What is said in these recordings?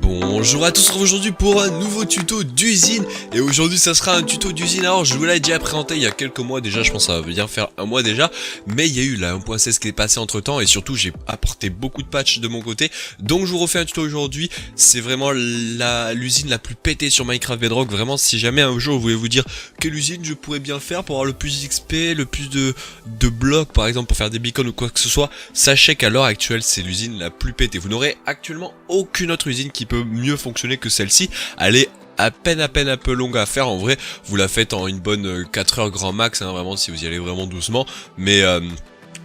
Bonjour à tous, on se retrouve aujourd'hui pour un nouveau tuto d'usine. Et aujourd'hui ça sera un tuto d'usine. Alors je vous l'ai déjà présenté il y a quelques mois déjà, je pense que ça va bien faire un mois déjà. Mais il y a eu la 1.16 qui est passé entre temps. Et surtout j'ai apporté beaucoup de patchs de mon côté. Donc je vous refais un tuto aujourd'hui. C'est vraiment l'usine la plus pétée sur Minecraft Bedrock. Vraiment, si jamais un jour vous voulez vous dire quelle usine je pourrais bien faire pour avoir le plus d'XP, le plus de blocs par exemple pour faire des beacons ou quoi que ce soit, sachez qu'à l'heure actuelle c'est l'usine la plus pétée. Vous n'aurez actuellement aucune autre usine qui peut mieux fonctionner que celle-ci. Elle est à peine un peu longue à faire. En vrai vous la faites en une bonne 4 heures grand max, hein, vraiment si vous y allez vraiment doucement. Mais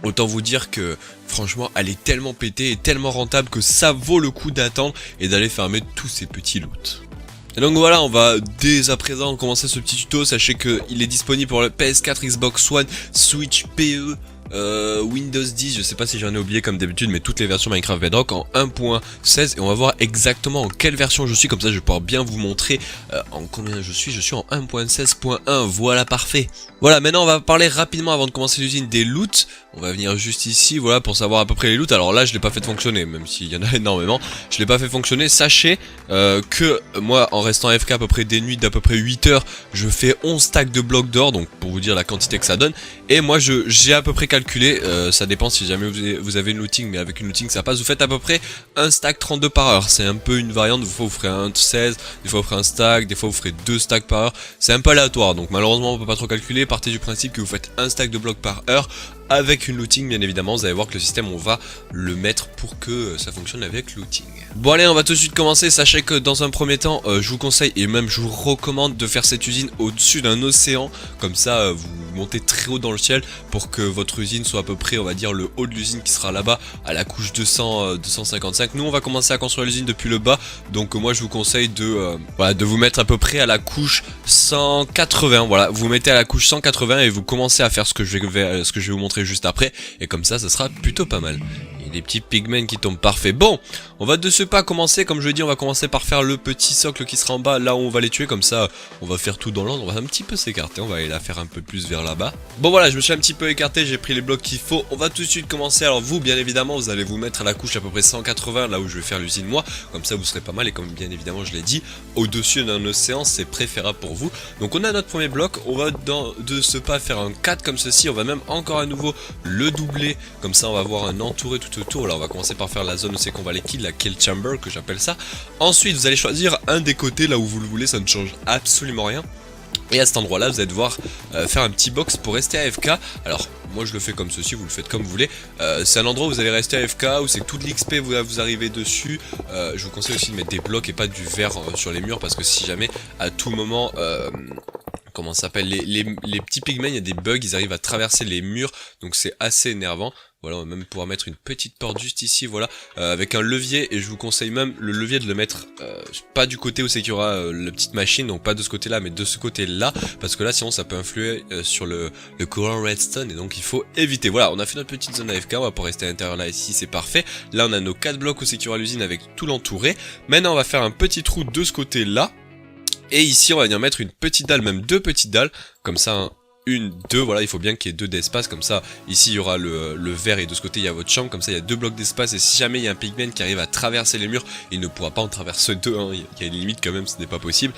autant vous dire que franchement elle est tellement pétée et tellement rentable que ça vaut le coup d'attendre et d'aller farmer tous ces petits loots. Et donc voilà, on va dès à présent commencer ce petit tuto. Sachez qu'il est disponible pour le PS4, Xbox One, Switch, PE, Windows 10, je sais pas si j'en ai oublié comme d'habitude, mais toutes les versions Minecraft Bedrock en 1.16. Et on va voir exactement en quelle version je suis, comme ça je vais pouvoir bien vous montrer en combien je suis en 1.16.1, voilà, parfait. Voilà, maintenant on va parler rapidement avant de commencer l'usine des loots. On va venir juste ici, voilà, pour savoir à peu près les loots. Alors là je l'ai pas fait fonctionner, même s'il y en a énormément, je l'ai pas fait fonctionner. Sachez que moi en restant AFK à peu près des nuits d'à peu près 8 heures, je fais 11 stacks de blocs d'or, donc pour vous dire la quantité que ça donne. Et moi j'ai à peu près calculé, ça dépend si jamais vous avez une looting, mais avec une looting ça passe, vous faites à peu près un stack 32 par heure. C'est un peu une variante, des fois vous ferez un 16, des fois vous ferez un stack, des fois vous ferez 2 stacks par heure. C'est un peu aléatoire, donc malheureusement on peut pas trop calculer. Partez du principe que vous faites un stack de blocs par heure. Avec une looting bien évidemment, vous allez voir que le système on va le mettre pour que ça fonctionne avec looting. Bon allez, on va tout de suite commencer. Sachez que dans un premier temps je vous conseille et même je vous recommande de faire cette usine au-dessus d'un océan. Comme ça vous montez très haut dans le ciel pour que votre usine soit à peu près, on va dire, le haut de l'usine qui sera là-bas à la couche 255. Nous on va commencer à construire l'usine depuis le bas, donc moi je vous conseille de vous mettre à peu près à la couche 180. Voilà, vous mettez à la couche 180 et vous commencez à faire ce que je vais vous montrer juste après, et comme ça sera plutôt pas mal. Il y a des petits pigmen qui tombent, parfait. Bon, on va de ce pas commencer, comme je l'ai dit, on va commencer par faire le petit socle qui sera en bas, là où on va les tuer. Comme ça on va faire tout dans l'ordre, on va un petit peu s'écarter, on va aller la faire un peu plus vers là-bas. Bon voilà, je me suis un petit peu écarté, j'ai pris les blocs qu'il faut, on va tout de suite commencer. Alors vous, bien évidemment, vous allez vous mettre à la couche à peu près 180, là où je vais faire l'usine moi, comme ça vous serez pas mal. Et comme bien évidemment je l'ai dit, au-dessus d'un océan c'est préférable pour vous. Donc on a notre premier bloc, on va de ce pas faire un 4 comme ceci, on va même encore à nouveau le doubler, comme ça on va avoir un entouré tout autour. Là on va commencer par faire la zone où c'est qu'on va les kill, la kill chamber que j'appelle ça. Ensuite vous allez choisir un des côtés là où vous le voulez, ça ne change absolument rien. Et à cet endroit là vous allez devoir faire un petit box pour rester AFK. Alors moi je le fais comme ceci, vous le faites comme vous voulez. C'est un endroit où vous allez rester AFK, où c'est que toute l'XP vous arrivez dessus. Je vous conseille aussi de mettre des blocs et pas du verre sur les murs, parce que si jamais à tout moment comment ça s'appelle, les petits pigmen, il y a des bugs, ils arrivent à traverser les murs, donc c'est assez énervant. Voilà, on va même pouvoir mettre une petite porte juste ici, voilà, avec un levier. Et je vous conseille même le levier de le mettre pas du côté où c'est qu'il y aura la petite machine, donc pas de ce côté là, mais de ce côté là, parce que là sinon ça peut influer sur le courant redstone, et donc il faut éviter. Voilà, on a fait notre petite zone AFK, on va pouvoir rester à l'intérieur là, ici c'est parfait. Là on a nos 4 blocs où c'est qu'il y aura l'usine avec tout l'entouré. Maintenant on va faire un petit trou de ce côté là. Et ici on va venir mettre une petite dalle, même 2 petites dalles, comme ça, hein, 1, 2, voilà, il faut bien qu'il y ait 2 d'espace, comme ça, ici il y aura le verre et de ce côté il y a votre chambre, comme ça il y a 2 blocs d'espace, et si jamais il y a un pigman qui arrive à traverser les murs, il ne pourra pas en traverser 2, hein, il y a une limite quand même, ce n'est pas possible.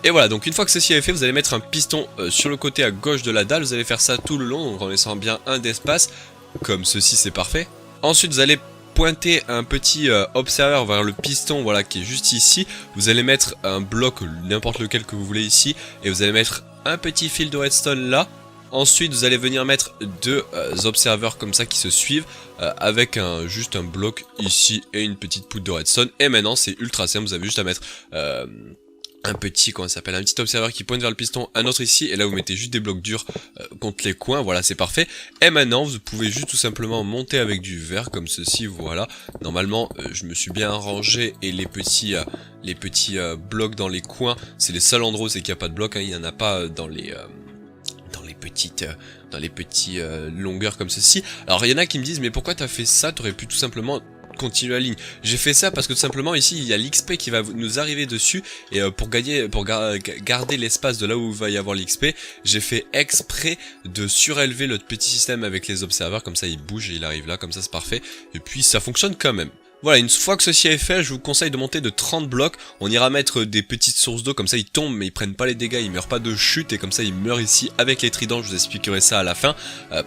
Et voilà, donc une fois que ceci est fait, vous allez mettre un piston sur le côté à gauche de la dalle, vous allez faire ça tout le long, donc en laissant bien un d'espace, comme ceci c'est parfait. Ensuite vous allez pointer un petit observeur vers le piston, voilà, qui est juste ici. Vous allez mettre un bloc, n'importe lequel que vous voulez ici, et vous allez mettre un petit fil de redstone là. Ensuite vous allez venir mettre 2 observeurs comme ça qui se suivent, avec juste un bloc ici et une petite poudre de redstone. Et maintenant c'est ultra simple, vous avez juste à mettre un petit, comment ça s'appelle, un petit observeur qui pointe vers le piston, un autre ici, et là vous mettez juste des blocs durs contre les coins, voilà, c'est parfait. Et maintenant vous pouvez juste tout simplement monter avec du verre comme ceci, voilà. Normalement je me suis bien arrangé, et les petits blocs dans les coins, c'est les seuls endroits où c'est qu'il n'y a pas de blocs, hein, il n'y en a pas dans les petits longueurs comme ceci. Alors il y en a qui me disent mais pourquoi t'as fait ça, t'aurais pu tout simplement continuer la ligne. J'ai fait ça parce que tout simplement ici il y a l'XP qui va nous arriver dessus, et pour garder l'espace de là où il va y avoir l'XP, j'ai fait exprès de surélever notre petit système avec les observeurs, comme ça il bouge et il arrive là, comme ça c'est parfait, et puis ça fonctionne quand même. Voilà, une fois que ceci est fait, je vous conseille de monter de 30 blocs. On ira mettre des petites sources d'eau, comme ça ils tombent mais ils prennent pas les dégâts, ils meurent pas de chute et comme ça ils meurent ici avec les tridents. Je vous expliquerai ça à la fin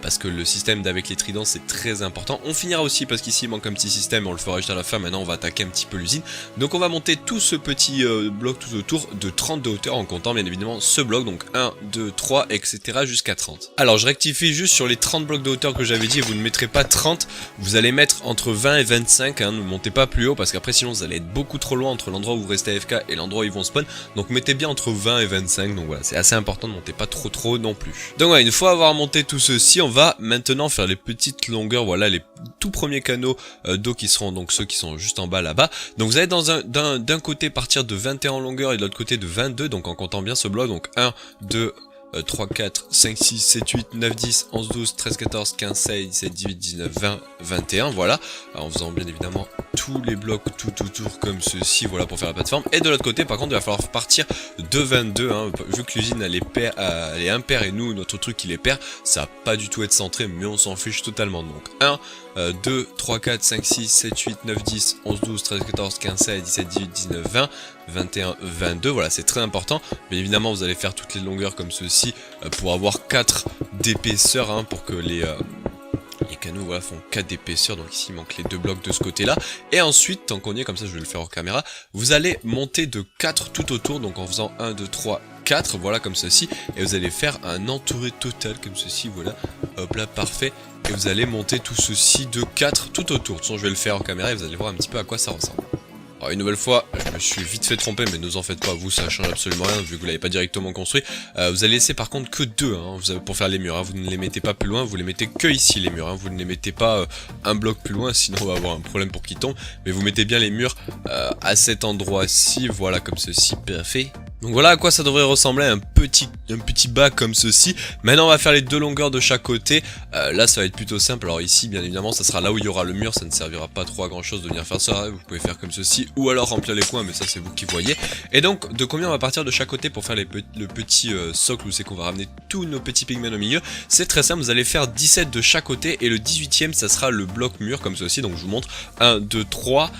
parce que le système d'avec les tridents c'est très important. On finira aussi parce qu'ici il manque un petit système, on le fera juste à la fin. Maintenant on va attaquer un petit peu l'usine. Donc on va monter tout ce petit bloc tout autour de 30 de hauteur en comptant bien évidemment ce bloc. Donc 1, 2, 3, etc. jusqu'à 30. Alors je rectifie juste sur les 30 blocs de hauteur que j'avais dit, vous ne mettrez pas 30, vous allez mettre entre 20 et 25, hein, ne montez pas plus haut parce qu'après sinon vous allez être beaucoup trop loin entre l'endroit où vous restez AFK et l'endroit où ils vont spawn. Donc mettez bien entre 20 et 25, donc voilà, c'est assez important de monter pas trop haut non plus. Donc voilà, une fois avoir monté tout ceci, on va maintenant faire les petites longueurs, voilà les tout premiers canaux d'eau qui seront donc ceux qui sont juste en bas là-bas. Donc vous allez d'un côté partir de 21 en longueur et de l'autre côté de 22, donc en comptant bien ce bloc, donc 1, 2, 3, 4, 5, 6, 7, 8, 9, 10, 11, 12, 13, 14, 15, 16, 17, 18, 19, 20, 21, voilà. Alors, en faisant bien évidemment tous les blocs tout autour comme ceci, voilà pour faire la plateforme. Et de l'autre côté, par contre, il va falloir partir de 22, hein, vu que l'usine elle est impaire et nous, notre truc il est pair, ça va pas du tout être centré, mais on s'en fiche totalement. Donc 1, 2, 3, 4, 5, 6, 7, 8, 9, 10, 11, 12, 13, 14, 15, 16, 17, 18, 19, 20, 21, 22, voilà c'est très important. Bien évidemment vous allez faire toutes les longueurs comme ceci pour avoir 4 d'épaisseur, hein, pour que les canaux voilà, font 4 d'épaisseur, donc ici il manque les 2 blocs de ce côté là. Et ensuite, tant qu'on y est, comme ça je vais le faire hors caméra, vous allez monter de 4 tout autour, donc en faisant 1, 2, 3, 4, voilà comme ceci, et vous allez faire un entouré total comme ceci, voilà, hop là, parfait, et vous allez monter tout ceci de 4 tout autour. De toute façon je vais le faire en caméra et vous allez voir un petit peu à quoi ça ressemble. Alors une nouvelle fois, je me suis vite fait tromper, mais ne vous en faites pas, vous ça change absolument rien vu que vous l'avez pas directement construit. Vous allez laisser par contre que 2 hein, pour faire les murs, hein. Vous ne les mettez pas plus loin, vous les mettez que ici les murs, hein. Vous ne les mettez pas un bloc plus loin, sinon on va avoir un problème pour qu'ils tombent. Mais vous mettez bien les murs à cet endroit-ci, voilà comme ceci, parfait. Donc voilà à quoi ça devrait ressembler, un petit bas comme ceci. Maintenant on va faire les 2 longueurs de chaque côté. Là ça va être plutôt simple. Alors ici bien évidemment ça sera là où il y aura le mur. Ça ne servira pas trop à grand chose de venir faire ça. Vous pouvez faire comme ceci ou alors remplir les coins, mais ça c'est vous qui voyez. Et donc de combien on va partir de chaque côté pour faire le petit socle où c'est qu'on va ramener tous nos petits pigments au milieu. C'est très simple, vous allez faire 17 de chaque côté et le 18e ça sera le bloc mur comme ceci. Donc je vous montre 1, 2, 3...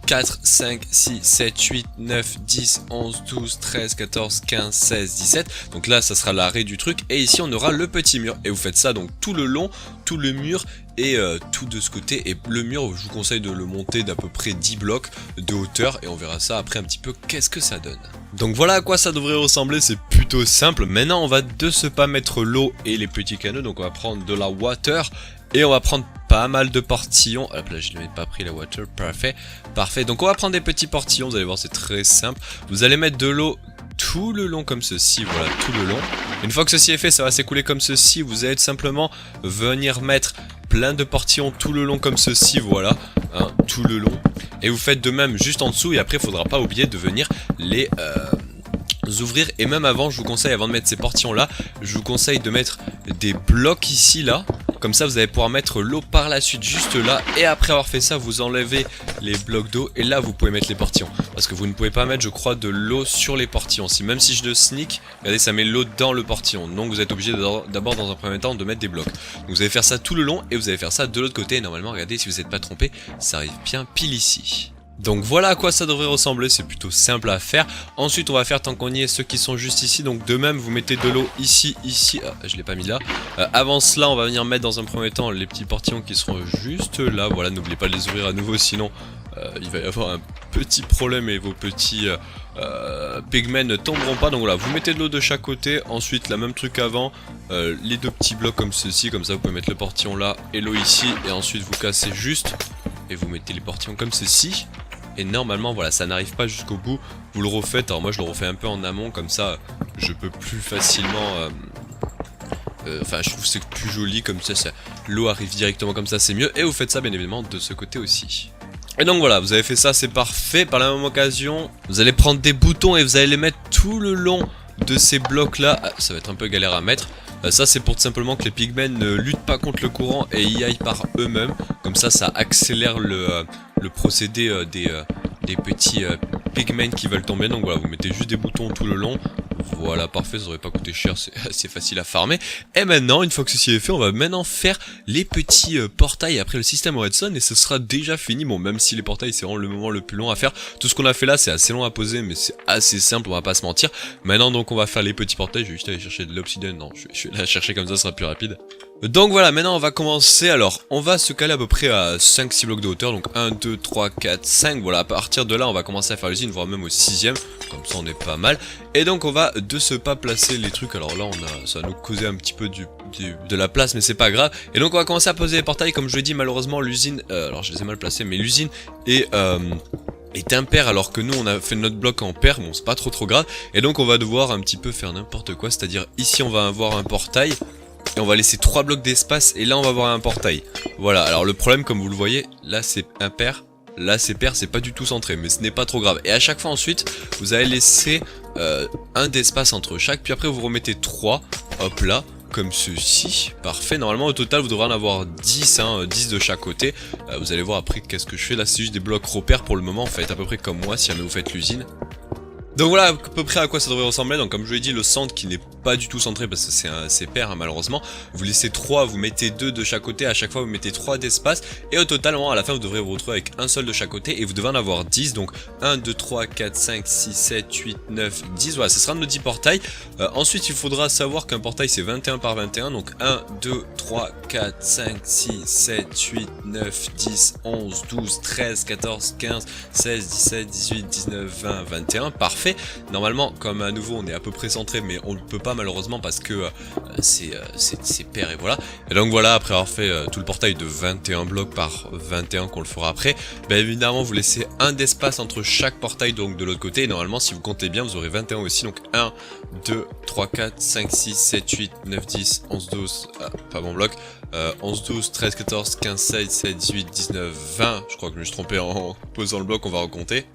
4, 5, 6, 7, 8, 9, 10, 11, 12, 13, 14, 15, 16, 17. Donc là, ça sera l'arrêt du truc. Et ici, on aura le petit mur. Et vous faites ça donc tout le long, tout le mur et tout de ce côté. Et le mur, je vous conseille de le monter d'à peu près 10 blocs de hauteur. Et on verra ça après un petit peu qu'est-ce que ça donne. Donc voilà à quoi ça devrait ressembler. C'est plutôt simple. Maintenant, on va de ce pas mettre l'eau et les petits canaux. Donc on va prendre de la water. Et on va prendre pas mal de portillons. Hop là, je ne l'ai pas pris la water. Parfait. Parfait. Donc on va prendre des petits portillons. Vous allez voir, c'est très simple. Vous allez mettre de l'eau tout le long comme ceci. Voilà, tout le long. Une fois que ceci est fait, ça va s'écouler comme ceci. Vous allez tout simplement venir mettre plein de portillons tout le long comme ceci. Voilà, hein, tout le long. Et vous faites de même juste en dessous. Et après, il ne faudra pas oublier de venir les ouvrir. Et même avant, je vous conseille, avant de mettre ces portillons là, je vous conseille de mettre des blocs ici là. Comme ça vous allez pouvoir mettre l'eau par la suite juste là. Et après avoir fait ça, vous enlevez les blocs d'eau. Et là vous pouvez mettre les portillons. Parce que vous ne pouvez pas mettre, je crois, de l'eau sur les portillons. Même si je le sneak, regardez, ça met l'eau dans le portillon. Donc vous êtes obligé d'abord dans un premier temps de mettre des blocs. Donc vous allez faire ça tout le long. Et vous allez faire ça de l'autre côté. Et normalement, regardez, si vous n'êtes pas trompé, ça arrive bien pile ici. Donc voilà à quoi ça devrait ressembler, c'est plutôt simple à faire. Ensuite on va faire, tant qu'on y est, ceux qui sont juste ici. Donc de même vous mettez de l'eau ici, je l'ai pas mis là. Avant cela on va venir mettre dans un premier temps les petits portillons qui seront juste là. Voilà, n'oubliez pas de les ouvrir à nouveau, sinon il va y avoir un petit problème et vos petits pigments ne tomberont pas. Donc voilà, vous mettez de l'eau de chaque côté. Ensuite la même truc avant, les 2 petits blocs comme ceci. Comme ça vous pouvez mettre le portillon là et l'eau ici. Et ensuite vous cassez juste et vous mettez les portillons comme ceci. Et normalement voilà, ça n'arrive pas jusqu'au bout. Vous le refaites, alors moi je le refais un peu en amont. Comme ça je peux plus facilement enfin je trouve que c'est plus joli comme ça, l'eau arrive directement comme ça, c'est mieux. Et vous faites ça bien évidemment de ce côté aussi. Et donc voilà, vous avez fait ça, c'est parfait. Par la même occasion, vous allez prendre des boutons et vous allez les mettre tout le long de ces blocs là. Ça va être un peu galère à mettre. Ça c'est pour tout simplement que les pigments ne luttent pas contre le courant et y aillent par eux-mêmes. Comme ça, ça accélère le procédé des petits pigments qui veulent tomber. Donc voilà, vous mettez juste des boutons tout le long. Voilà, parfait, ça aurait pas coûté cher, c'est assez facile à farmer. Et maintenant, une fois que ceci est fait, on va maintenant faire les petits portails après le système redstone et ce sera déjà fini. Bon, même si les portails c'est vraiment le moment le plus long à faire, tout ce qu'on a fait là c'est assez long à poser mais c'est assez simple, on va pas se mentir. Maintenant donc on va faire les petits portails, je vais juste aller chercher de l'obsidienne, non, je vais la chercher comme ça sera plus rapide. Donc voilà, maintenant on va commencer, alors on va se caler à peu près à 5-6 blocs de hauteur, donc 1, 2, 3, 4, 5, voilà, à partir de là on va commencer à faire l'usine, voire même au 6ème, comme ça on est pas mal. Et donc on va de ce pas placer les trucs, alors là ça va nous causer un petit peu de la place mais c'est pas grave. Et donc on va commencer à poser les portails, comme je l'ai dit malheureusement l'usine, alors je les ai mal placés, mais l'usine est impair alors que nous on a fait notre bloc en pair, bon c'est pas trop grave. Et donc on va devoir un petit peu faire n'importe quoi, c'est-à-dire ici on va avoir un portail. Et on va laisser 3 blocs d'espace et là on va avoir un portail. Voilà, alors le problème comme vous le voyez, là c'est impair, là c'est pair, c'est pas du tout centré, mais ce n'est pas trop grave. Et à chaque fois ensuite, vous allez laisser un d'espace entre chaque, puis après vous remettez 3, hop là, comme ceci, parfait. Normalement au total vous devrez en avoir 10, 10 de chaque côté. Vous allez voir après qu'est-ce que je fais, là c'est juste des blocs repères pour le moment, faites à peu près comme moi si jamais vous faites l'usine. Donc voilà à peu près à quoi ça devrait ressembler. Donc comme je vous l'ai dit, le centre qui n'est pas du tout centré parce que c'est pair hein, malheureusement. Vous laissez 3, vous mettez 2 de chaque côté, à chaque fois vous mettez 3 d'espace. Et au total à la fin vous devrez vous retrouver avec un seul de chaque côté et vous devez en avoir 10. Donc 1, 2, 3, 4, 5, 6, 7, 8, 9, 10. Voilà, ce sera nos 10 portails. Ensuite il faudra savoir qu'un portail c'est 21 par 21. Donc 1, 2, 3, 4, 5, 6, 7, 8, 9, 10, 11, 12, 13, 14, 15, 16, 17, 18, 19, 20, 21. Parfait. Normalement, comme à nouveau on est à peu près centré, mais on ne peut pas malheureusement parce que c'est pair et voilà. Et donc voilà, après avoir fait tout le portail de 21 blocs par 21 qu'on le fera après, bien évidemment vous laissez un d'espace entre chaque portail donc de l'autre côté. Et normalement si vous comptez bien vous aurez 21 aussi. Donc 1, 2, 3, 4, 5, 6, 7, 8, 9, 10, 11, 12, pas bon bloc. 11, 12, 13, 14, 15, 16, 17, 18, 19, 20. Je crois que je me suis trompé en posant le bloc, on va recompter.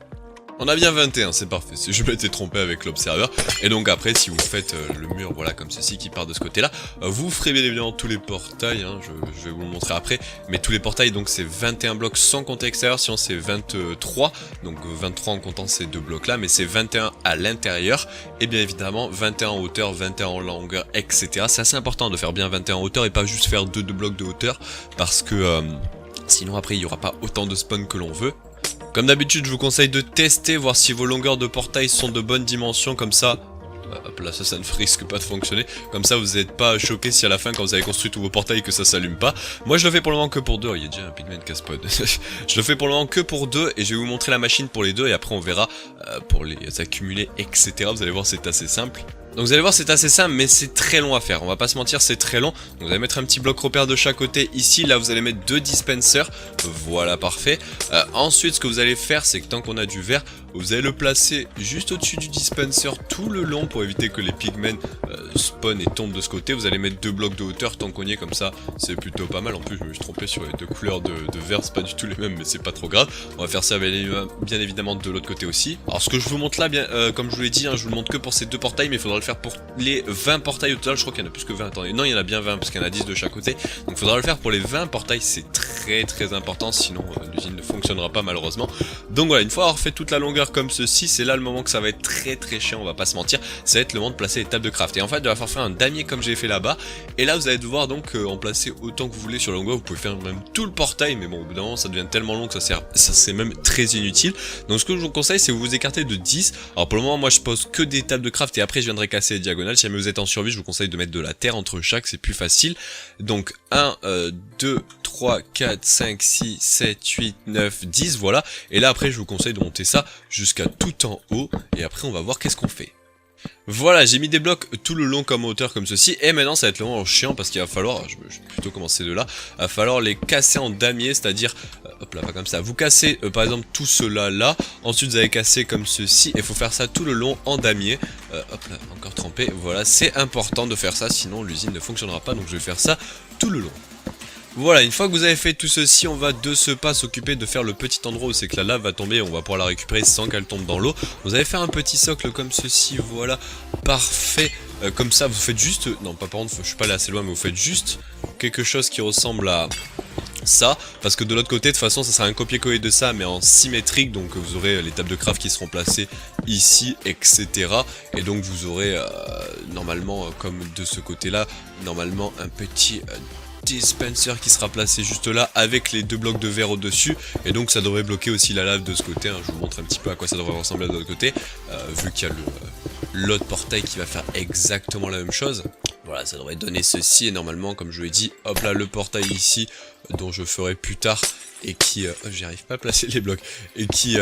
On a bien 21, c'est parfait, je m'étais trompé avec l'observeur. Et donc après, si vous faites le mur, voilà, comme ceci, qui part de ce côté-là, vous ferez bien évidemment tous les portails, hein, je vais vous le montrer après. Mais tous les portails, donc c'est 21 blocs sans compter extérieur, sinon c'est 23. Donc 23 en comptant ces deux blocs-là, mais c'est 21 à l'intérieur. Et bien évidemment, 21 en hauteur, 21 en longueur, etc. C'est assez important de faire bien 21 en hauteur et pas juste faire deux blocs de hauteur, parce que sinon après, il n'y aura pas autant de spawn que l'on veut. Comme d'habitude, je vous conseille de tester, voir si vos longueurs de portail sont de bonnes dimensions, comme ça... Hop là, ça ne risque pas de fonctionner. Comme ça, vous n'êtes pas choqué si à la fin, quand vous avez construit tous vos portails, que ça s'allume pas. Moi, je le fais pour le moment que pour 2. Il y a déjà un pigment casse-pod. Je le fais pour le moment que pour 2, et je vais vous montrer la machine pour les 2, et après on verra pour les accumuler, etc. Vous allez voir, c'est assez simple. Donc vous allez voir, c'est assez simple, mais c'est très long à faire. On va pas se mentir, c'est très long. Donc vous allez mettre un petit bloc repère de chaque côté ici. Là, vous allez mettre 2 dispensers. Voilà, parfait. Ensuite, ce que vous allez faire, c'est que tant qu'on a du verre, vous allez le placer juste au-dessus du dispenser tout le long pour éviter que les pigments spawn et tombent de ce côté. Vous allez mettre 2 blocs de hauteur tant qu'on y est, comme ça, c'est plutôt pas mal. En plus, je me suis trompé sur les deux couleurs de verre, c'est pas du tout les mêmes, mais c'est pas trop grave. On va faire ça bien évidemment de l'autre côté aussi. Alors ce que je vous montre là, bien, comme je vous l'ai dit, hein, je vous le montre que pour ces 2 portails, mais il faudra le faire pour les 20 portails au total. Je crois qu'il y en a plus que 20, attendez, non il y en a bien 20 parce qu'il y en a 10 de chaque côté. Donc il faudra le faire pour les 20 portails, c'est très important, sinon l'usine ne fonctionnera pas malheureusement. Donc voilà, une fois avoir fait toute la longueur comme ceci, c'est là le moment que ça va être très chiant, on va pas se mentir. Ça va être le moment de placer les tables de craft. Et en fait, il va falloir faire un damier comme j'ai fait là-bas. Et là, vous allez devoir donc en placer autant que vous voulez sur la longueur. Vous pouvez faire même tout le portail, mais bon, au bout d'un moment, ça devient tellement long que ça c'est même très inutile. Donc ce que je vous conseille, c'est vous vous écarter de 10. Alors pour le moment, moi je pose que des tables de craft et après je viendrai casser les diagonales. Si jamais vous êtes en survie, je vous conseille de mettre de la terre entre chaque, c'est plus facile. Donc 1, 2, 3, 4, 5, 6, 7, 8, 9, 10, voilà. Et là après, je vous conseille de monter ça jusqu'à tout en haut. Et après, on va voir qu'est-ce qu'on fait. Voilà, j'ai mis des blocs tout le long comme hauteur comme ceci. Et maintenant ça va être le moment chiant parce qu'il va falloir, je vais plutôt commencer de là, il va falloir les casser en damier, c'est-à-dire, hop là, pas comme ça. Vous cassez par exemple tout cela là, ensuite vous allez casser comme ceci. Et il faut faire ça tout le long en damier. Hop là, encore trempé, voilà, c'est important de faire ça, sinon l'usine ne fonctionnera pas. Donc je vais faire ça tout le long. Voilà, une fois que vous avez fait tout ceci, on va de ce pas s'occuper de faire le petit endroit où c'est que la lave va tomber, on va pouvoir la récupérer sans qu'elle tombe dans l'eau. Vous allez faire un petit socle comme ceci, voilà, parfait. Comme ça, vous faites juste, non pas par contre, je suis pas allé assez loin, mais vous faites juste quelque chose qui ressemble à ça, parce que de l'autre côté de toute façon ça sera un copier-coller de ça mais en symétrique, donc vous aurez les tables de craft qui seront placées ici, etc. Et donc vous aurez normalement comme de ce côté là, normalement un petit dispenser qui sera placé juste là avec les 2 blocs de verre au dessus, et donc ça devrait bloquer aussi la lave de ce côté, hein. Je vous montre un petit peu à quoi ça devrait ressembler de l'autre côté, vu qu'il y a l'autre portail qui va faire exactement la même chose. Voilà, ça devrait donner ceci, et normalement comme je vous l'ai dit, hop là le portail ici, dont je ferai plus tard, et qui, j'y arrive pas à placer les blocs, et qui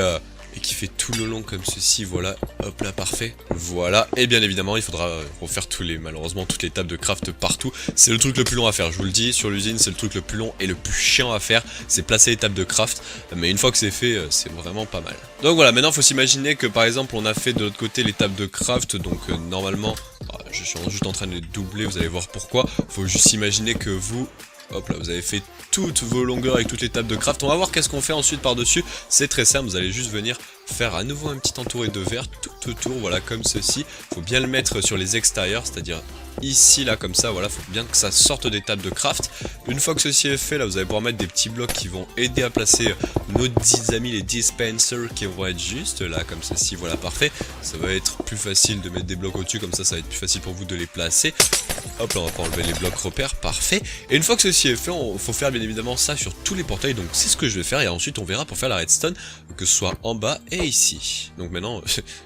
fait tout le long comme ceci, voilà, hop là, parfait, voilà, et bien évidemment il faudra refaire malheureusement toutes les tables de craft partout, c'est le truc le plus long à faire, je vous le dis, sur l'usine c'est le truc le plus long et le plus chiant à faire, c'est placer les tables de craft, mais une fois que c'est fait, c'est vraiment pas mal. Donc voilà, maintenant il faut s'imaginer que par exemple on a fait de l'autre côté les tables de craft, donc normalement, je suis juste en train de les doubler, vous allez voir pourquoi, faut juste imaginer que vous... Hop là, vous avez fait toutes vos longueurs avec toutes les tables de craft. On va voir qu'est-ce qu'on fait ensuite par-dessus. C'est très simple, vous allez juste venir faire à nouveau un petit entouré de verre tout autour, voilà, comme ceci. Faut bien le mettre sur les extérieurs, c'est-à-dire ici, là, comme ça, voilà, faut bien que ça sorte des tables de craft. Une fois que ceci est fait, là, vous allez pouvoir mettre des petits blocs qui vont aider à placer nos 10 amis, les dispensers, qui vont être juste là, comme ceci, voilà, parfait. Ça va être plus facile de mettre des blocs au-dessus, comme ça va être plus facile pour vous de les placer. Hop là, on va pas enlever les blocs repères, parfait. Et une fois que ceci est fait, il faut faire bien évidemment ça sur tous les portails, donc c'est ce que je vais faire, et ensuite on verra pour faire la redstone, que ce soit en bas et ici. Donc maintenant,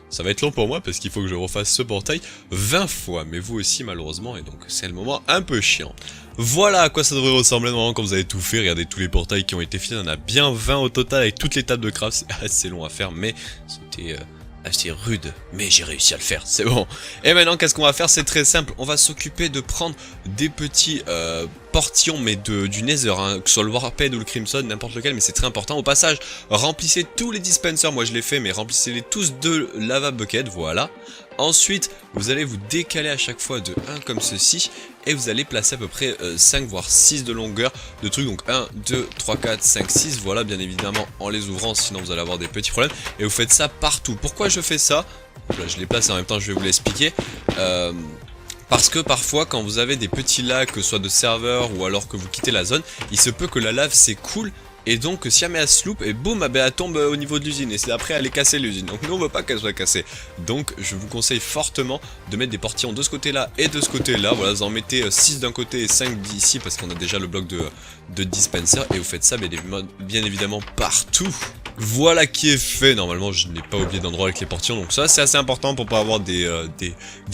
ça va être long pour moi, parce qu'il faut que je refasse ce portail 20 fois, mais vous aussi malheureusement, et donc c'est le moment un peu chiant. Voilà à quoi ça devrait ressembler normalement quand vous avez tout fait. Regardez tous les portails qui ont été faits, il y en a bien 20 au total avec toutes les tables de craft, c'est assez long à faire, mais c'était... assez rude, mais j'ai réussi à le faire, c'est bon. Et maintenant qu'est-ce qu'on va faire? C'est très simple, on va s'occuper de prendre des petits portions, mais du Nether, hein, que ce soit le Warped ou le Crimson, n'importe lequel, mais c'est très important. Au passage, remplissez tous les dispensers, moi je l'ai fait, mais remplissez-les tous de lava bucket, voilà. Ensuite, vous allez vous décaler à chaque fois de 1 comme ceci, et vous allez placer à peu près 5 voire 6 de longueur de trucs, donc 1, 2, 3, 4, 5, 6, voilà, bien évidemment en les ouvrant, sinon vous allez avoir des petits problèmes, et vous faites ça partout. Pourquoi je fais ça? Là, je les place en même temps, je vais vous l'expliquer. Parce que parfois quand vous avez des petits lags, que ce soit de serveur ou alors que vous quittez la zone, il se peut que la lave s'écoule. Et donc si elle met à se loupe, et boum, elle tombe au niveau de l'usine, et c'est après elle est cassée l'usine, donc nous on veut pas qu'elle soit cassée. Donc je vous conseille fortement de mettre des portillons de ce côté là et de ce côté là, voilà, vous en mettez 6 d'un côté et 5 d'ici, parce qu'on a déjà le bloc de dispenser, et vous faites ça bien évidemment partout. Voilà qui est fait, normalement je n'ai pas oublié d'endroit avec les portillons, donc ça c'est assez important pour pas avoir des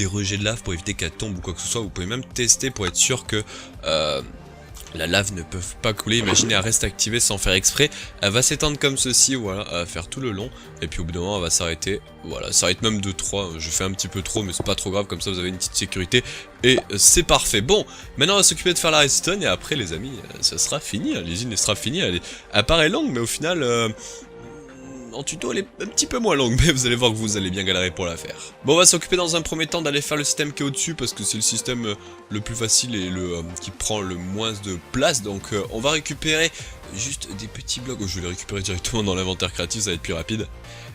rejets de lave, pour éviter qu'elle tombe ou quoi que ce soit. Vous pouvez même tester pour être sûr que... la lave ne peut pas couler, imaginez elle reste activée sans faire exprès, elle va s'étendre comme ceci, voilà, elle va faire tout le long, et puis au bout d'un moment elle va s'arrêter, voilà, ça s'arrête même de 3, je fais un petit peu trop mais c'est pas trop grave, comme ça vous avez une petite sécurité, et c'est parfait. Bon, maintenant on va s'occuper de faire la redstone, et après les amis, ça sera fini, l'usine sera finie, elle paraît longue, mais au final... en tuto elle est un petit peu moins longue, mais vous allez voir que vous allez bien galérer pour la faire. Bon, on va s'occuper dans un premier temps d'aller faire le système qui est au-dessus, parce que c'est le système le plus facile et qui prend le moins de place, donc on va récupérer juste des petits blocs. Je vais les récupérer directement dans l'inventaire créatif, ça va être plus rapide.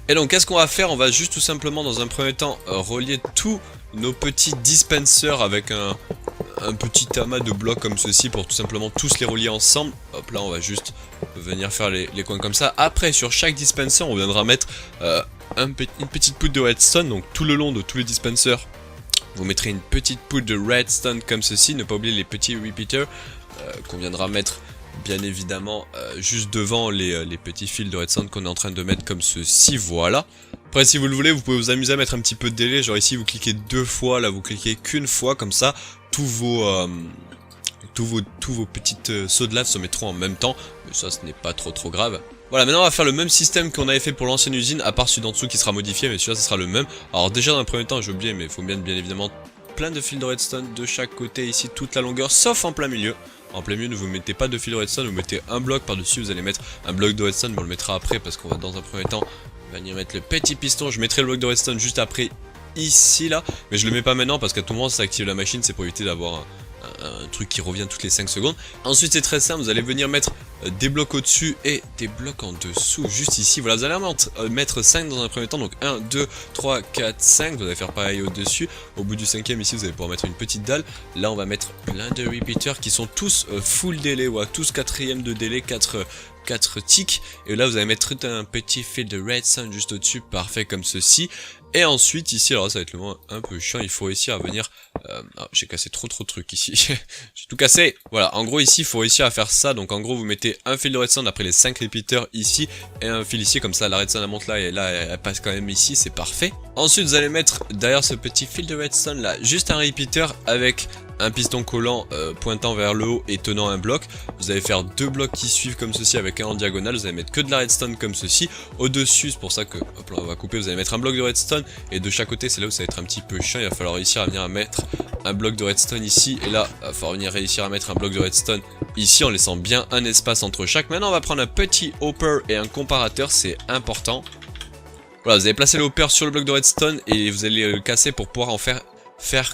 Et donc qu'est-ce qu'on va faire? On va juste tout simplement dans un premier temps relier tous nos petits dispensers avec un petit amas de blocs comme ceci, pour tout simplement tous les relier ensemble. Hop là, on va juste venir faire les coins comme ça. Après, sur chaque dispenser, on viendra mettre une petite poudre de redstone, donc tout le long de tous les dispensers. Vous mettrez une petite poudre de redstone comme ceci, ne pas oublier les petits repeaters qu'on viendra mettre bien évidemment juste devant les petits fils de redstone qu'on est en train de mettre comme ceci, voilà. Après si vous le voulez, vous pouvez vous amuser à mettre un petit peu de délai, genre ici vous cliquez 2 fois, là vous cliquez qu'une fois, comme ça tous vos petites sauts de lave se mettront en même temps, mais ça ce n'est pas trop grave. Voilà, maintenant on va faire le même système qu'on avait fait pour l'ancienne usine, à part celui d'en dessous qui sera modifié, mais celui-là ça sera le même. Alors déjà dans un premier temps, j'ai oublié, mais il faut bien évidemment plein de fils de redstone de chaque côté ici, toute la longueur, sauf en plein milieu. En plein milieu, ne vous mettez pas de fil de redstone, vous mettez un bloc par-dessus, vous allez mettre un bloc de redstone, mais on le mettra après parce qu'on va dans un premier temps venir mettre le petit piston. Je mettrai le bloc de redstone juste après, ici là, mais je le mets pas maintenant parce qu'à tout moment ça active la machine, c'est pour éviter d'avoir un truc qui revient toutes les 5 secondes. Ensuite c'est très simple, vous allez venir mettre des blocs au-dessus et des blocs en dessous, juste ici. Voilà, vous allez mettre 5 dans un premier temps, donc 1, 2, 3, 4, 5, vous allez faire pareil au-dessus. Au bout du 5e ici, vous allez pouvoir mettre une petite dalle. Là, on va mettre plein de repeaters qui sont tous full délai, voilà, tous 4e de délai, 4 ticks. Et là, vous allez mettre un petit fil de redstone juste au-dessus, parfait comme ceci. Et ensuite, ici, alors ça va être le moment un peu chiant, il faut réussir à venir... j'ai cassé trop de trucs ici, j'ai tout cassé. Voilà, en gros ici, il faut réussir à faire ça, donc en gros, vous mettez un fil de redstone après les 5 repeaters ici, et un fil ici, comme ça, la redstone elle monte là, et là, elle passe quand même ici, c'est parfait. Ensuite, vous allez mettre, derrière ce petit fil de redstone là, juste un repeater avec un piston collant pointant vers le haut et tenant un bloc. Vous allez faire 2 blocs qui suivent comme ceci avec un en diagonale, vous allez mettre que de la redstone comme ceci. Au-dessus, c'est pour ça que, hop là, on va couper, vous allez mettre un bloc de redstone, et de chaque côté, c'est là où ça va être un petit peu chiant, il va falloir réussir à venir à mettre un bloc de redstone ici, et là, il va falloir venir réussir à mettre un bloc de redstone ici en laissant bien un espace entre chaque. Maintenant, on va prendre un petit hopper et un comparateur, c'est important. Voilà, vous allez placer le hopper sur le bloc de redstone et vous allez le casser pour pouvoir en faire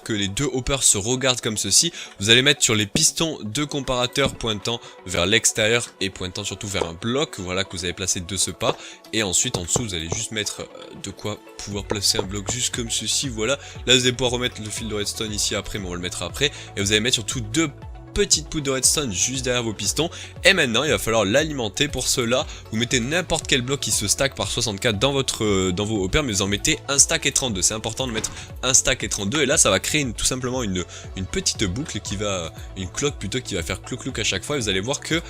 que les deux hoppers se regardent comme ceci. Vous allez mettre sur les pistons 2 comparateurs pointant vers l'extérieur et pointant surtout vers un bloc, voilà, que vous avez placé de ce pas. Et ensuite en dessous vous allez juste mettre de quoi pouvoir placer un bloc juste comme ceci, voilà. Là vous allez pouvoir remettre le fil de redstone ici après, mais on va le mettre après. Et vous allez mettre surtout 2 petites poudres de redstone juste derrière vos pistons. Et maintenant il va falloir l'alimenter. Pour cela vous mettez n'importe quel bloc qui se stack par 64 dans vos hoppers, mais vous en mettez un stack et 32. C'est important de mettre un stack et 32, et là ça va créer tout simplement une petite boucle qui va, une cloque plutôt, qui va faire clou-clou à chaque fois. Et vous allez voir que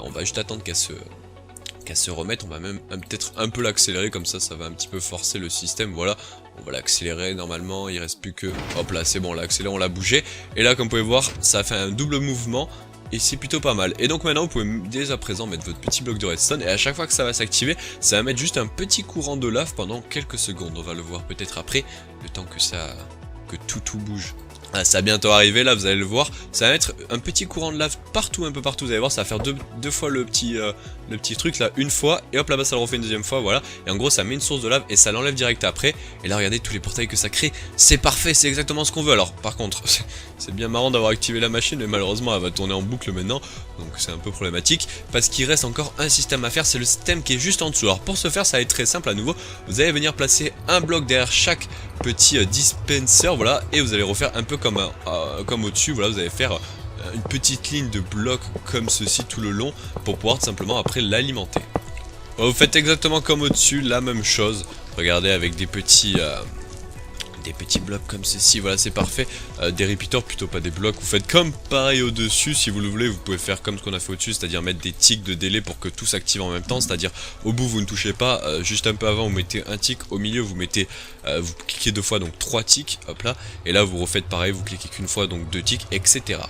on va juste attendre qu'elle se remette. On va même peut-être un peu l'accélérer, comme ça va un petit peu forcer le système. Voilà, on va l'accélérer normalement, il reste plus que, hop là c'est bon, on l'a accéléré, on l'a bougé, et là comme vous pouvez voir ça a fait un double mouvement et c'est plutôt pas mal. Et donc maintenant vous pouvez dès à présent mettre votre petit bloc de redstone, et à chaque fois que ça va s'activer, ça va mettre juste un petit courant de lave pendant quelques secondes. On va le voir peut-être après, le temps que tout bouge. Ah, ça va bientôt arriver, là vous allez le voir, ça va mettre un petit courant de lave partout, un peu partout, vous allez voir, ça va faire deux fois le petit truc là, une fois, et hop là-bas ça le refait une deuxième fois, voilà, et en gros ça met une source de lave et ça l'enlève direct après, et là regardez tous les portails que ça crée, c'est parfait, c'est exactement ce qu'on veut. Alors par contre, c'est bien marrant d'avoir activé la machine, mais malheureusement elle va tourner en boucle maintenant, donc c'est un peu problématique, parce qu'il reste encore un système à faire, c'est le système qui est juste en dessous. Alors pour ce faire ça va être très simple à nouveau, vous allez venir placer un bloc derrière chaque petit dispenser, voilà, et vous allez refaire un peu comme au-dessus, voilà, vous allez faire une petite ligne de blocs comme ceci tout le long pour pouvoir tout simplement après l'alimenter. Vous faites exactement comme au-dessus, la même chose, regardez, avec des petits blocs comme ceci, voilà, c'est parfait. Des repeaters, plutôt pas des blocs, vous faites comme pareil au-dessus. Si vous le voulez, vous pouvez faire comme ce qu'on a fait au-dessus, c'est-à-dire mettre des ticks de délai pour que tout s'active en même temps, c'est-à-dire au bout vous ne touchez pas, juste un peu avant vous mettez un tick, au milieu vous mettez, vous cliquez 2 fois, donc 3 ticks, hop là, et là vous refaites pareil, vous cliquez qu'une fois, donc 2 ticks, etc.